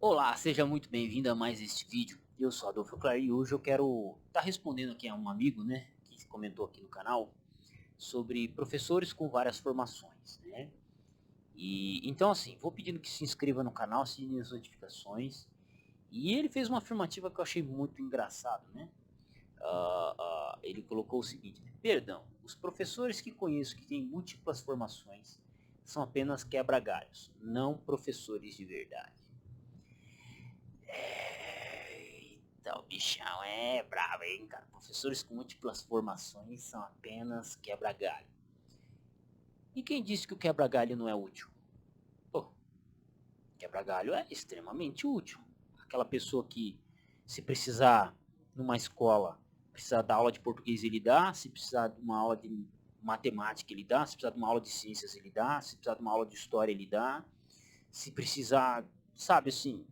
Olá, seja muito bem-vindo a mais este vídeo. Eu sou Adolfo Clar e hoje eu quero estar respondendo aqui a um amigo, né, que comentou aqui no canal sobre professores com várias formações, né? E então assim, vou pedindo que se inscreva no canal, assine as notificações. E ele fez uma afirmativa que eu achei muito engraçado, né? Ele colocou o seguinte: né? Perdão, os professores que conheço que têm múltiplas formações são apenas quebra-galhos, não professores de verdade. Eita, o bichão é bravo, hein, cara? Professores com múltiplas formações são apenas quebra-galho. E quem disse que o quebra-galho não é útil? Pô, quebra-galho é extremamente útil. Aquela pessoa que, se precisar numa escola, precisar da aula de português, ele dá. Se precisar de uma aula de matemática, ele dá. Se precisar de uma aula de ciências, ele dá. Se precisar de uma aula de história, ele dá. Se precisar, sabe assim,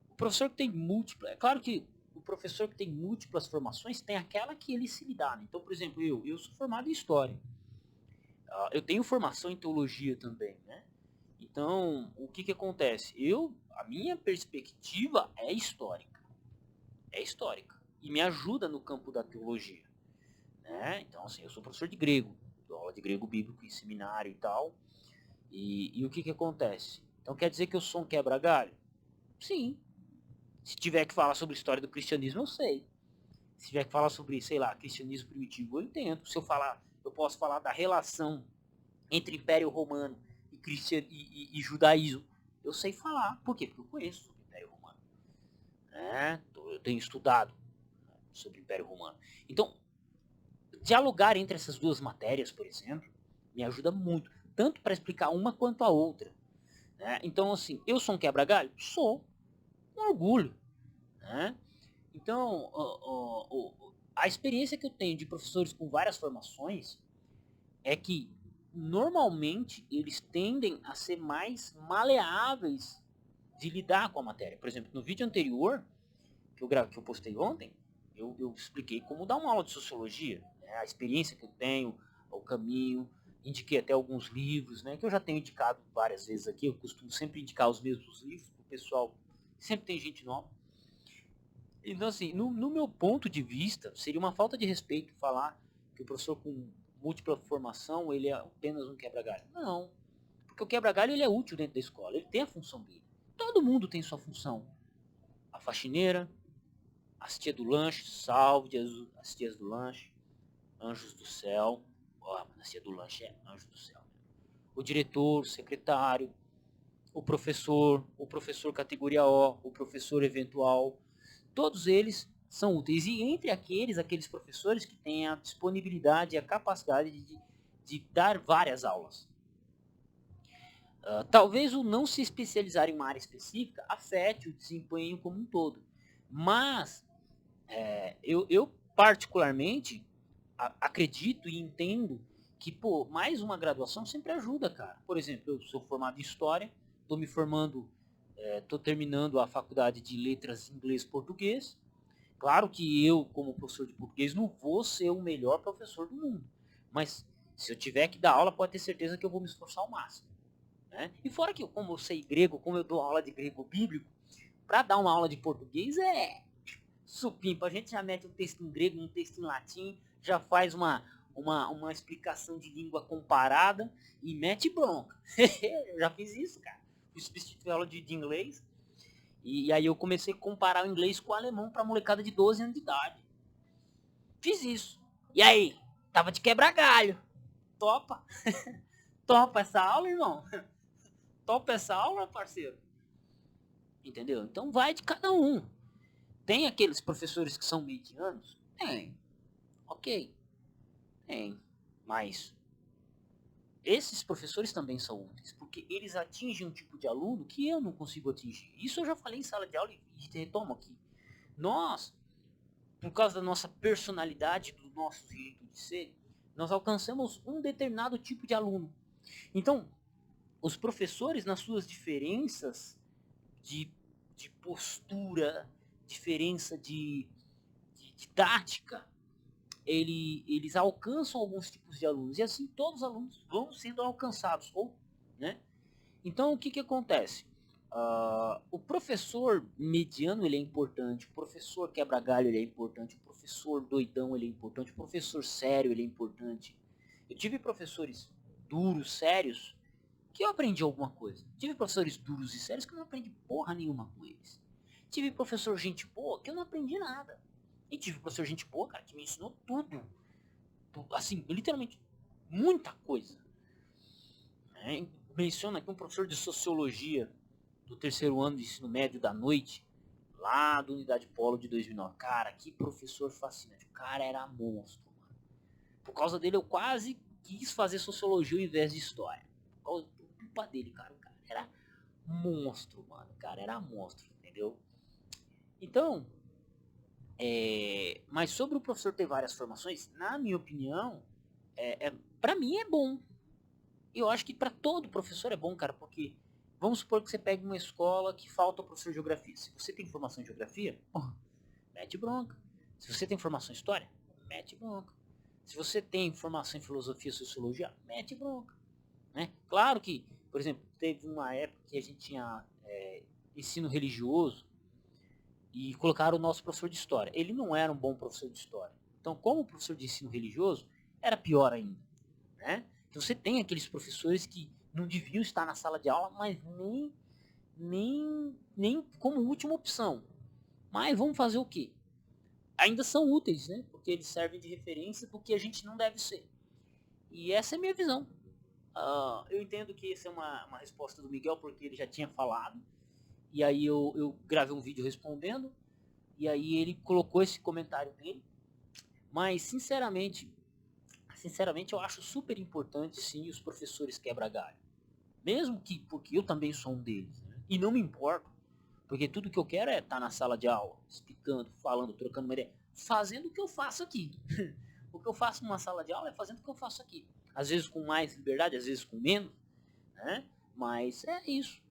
o professor que tem múltiplas, é claro que o professor que tem múltiplas formações tem aquela que ele se dá, né? Então, por exemplo, eu sou formado em História. Eu tenho formação em Teologia também, né? Então, o que acontece? A minha perspectiva é histórica. É histórica. E me ajuda no campo da teologia, né? Então, assim, eu sou professor de grego. Dou aula de grego bíblico em seminário e tal. E o que acontece? Então, quer dizer que eu sou um quebra-galho? Sim. Se tiver que falar sobre a história do cristianismo, eu sei. Se tiver que falar sobre, sei lá, cristianismo primitivo, eu entendo. Se eu falar, eu posso falar da relação entre Império Romano e judaísmo. Eu sei falar. Por quê? Porque eu conheço sobre o Império Romano. Eu tenho estudado sobre o Império Romano. Então, dialogar entre essas duas matérias, por exemplo, me ajuda muito. Tanto para explicar uma quanto a outra. Né? Então, assim, eu sou um quebra-galho? Sou. Com orgulho. Né? Então, a experiência que eu tenho de professores com várias formações é que normalmente eles tendem a ser mais maleáveis de lidar com a matéria. Por exemplo, no vídeo anterior que eu postei ontem, eu expliquei como dar uma aula de sociologia, né, a experiência que eu tenho, o caminho, indiquei até alguns livros, né, que eu já tenho indicado várias vezes aqui. Eu costumo sempre indicar os mesmos livros para o pessoal, sempre tem gente nova. Então, assim, no meu ponto de vista, seria uma falta de respeito falar que o professor com múltipla formação, ele é apenas um quebra-galho. Não, porque o quebra-galho ele é útil dentro da escola, ele tem a função dele. Todo mundo tem sua função. A faxineira, as tias do lanche, salve as tias do lanche, anjos do céu. Ó, mas a tia do lanche é anjo do céu. O diretor, o secretário, o professor categoria O, o professor eventual, todos eles são úteis. E entre aqueles professores que têm a disponibilidade e a capacidade de dar várias aulas. Talvez o não se especializar em uma área específica afete o desempenho como um todo. Mas eu particularmente acredito e entendo que, pô, mais uma graduação sempre ajuda, cara. Por exemplo, eu sou formado em História, estou me formando, estou terminando a faculdade de Letras Inglês e Português. Claro que eu, como professor de português, não vou ser o melhor professor do mundo. Mas se eu tiver que dar aula, pode ter certeza que eu vou me esforçar ao máximo. Né? E fora que, como eu sei grego, como eu dou aula de grego bíblico, para dar uma aula de português é supimpa. A gente já mete um texto em grego, um texto em latim, já faz uma explicação de língua comparada e mete bronca. Eu já fiz isso, cara. Fiz aula de inglês. E aí eu comecei a comparar o inglês com o alemão pra molecada de 12 anos de idade. Fiz isso. E aí? Tava de quebra galho. Topa? Topa essa aula, irmão? Topa essa aula, parceiro? Entendeu? Então vai de cada um. Tem aqueles professores que são medianos? Tem. Ok. Tem. Mas esses professores também são úteis, porque eles atingem um tipo de aluno que eu não consigo atingir. Isso eu já falei em sala de aula e retomo aqui. Nós, por causa da nossa personalidade, do nosso jeito de ser, nós alcançamos um determinado tipo de aluno. Então, os professores, nas suas diferenças de, de postura, diferença de didática, eles alcançam alguns tipos de alunos. E assim todos os alunos vão sendo alcançados. Né? Então, o que acontece? O professor mediano ele é importante, o professor quebra-galho ele é importante, o professor doidão ele é importante, o professor sério ele é importante. Eu tive professores duros, sérios, que eu aprendi alguma coisa. Tive professores duros e sérios que eu não aprendi porra nenhuma com eles. Tive professor gente boa que eu não aprendi nada. E tive professor gente boa, cara, que me ensinou tudo. Assim, literalmente, muita coisa. Menciona aqui um professor de sociologia do terceiro ano de ensino médio da noite, lá da Unidade Polo de 2009. Cara, que professor fascinante. O cara era monstro, mano. Por causa dele eu quase quis fazer sociologia ao invés de história. Por culpa dele, cara. O cara era monstro, mano. O cara era monstro, entendeu? Então, mas sobre o professor ter várias formações, na minha opinião, pra mim é bom. Eu acho que pra todo professor é bom, cara, porque vamos supor que você pegue uma escola que falta o professor de geografia. Se você tem formação em geografia, mete bronca. Se você tem formação em história, mete bronca. Se você tem formação em filosofia e sociologia, mete bronca. Né? Claro que, por exemplo, teve uma época que a gente tinha ensino religioso e colocaram o nosso professor de história. Ele não era um bom professor de história. Então, como professor de ensino religioso, era pior ainda. Né? Então você tem aqueles professores que não deviam estar na sala de aula, mas nem como última opção. Mas vamos fazer o quê? Ainda são úteis, né? Porque eles servem de referência do que a gente não deve ser. E essa é a minha visão. Eu entendo que essa é uma resposta do Miguel, porque ele já tinha falado. E aí eu gravei um vídeo respondendo. E aí ele colocou esse comentário dele. Mas, sinceramente, eu acho super importante, sim, os professores quebra-galho. Mesmo que, porque eu também sou um deles. Né? E não me importo. Porque tudo que eu quero é estar na sala de aula, explicando, falando, trocando uma ideia. Fazendo o que eu faço aqui. O que eu faço numa sala de aula é fazendo o que eu faço aqui. Às vezes com mais liberdade, às vezes com menos. Né? Mas é isso.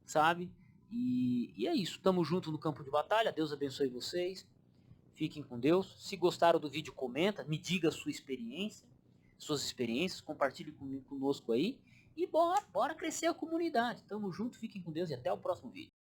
Sabe? E é isso. Tamo junto no campo de batalha. Deus abençoe vocês. Fiquem com Deus. Se gostaram do vídeo, comenta. Me diga a sua experiência. Suas experiências. Compartilhe conosco aí. E bora crescer a comunidade. Tamo junto. Fiquem com Deus e até o próximo vídeo.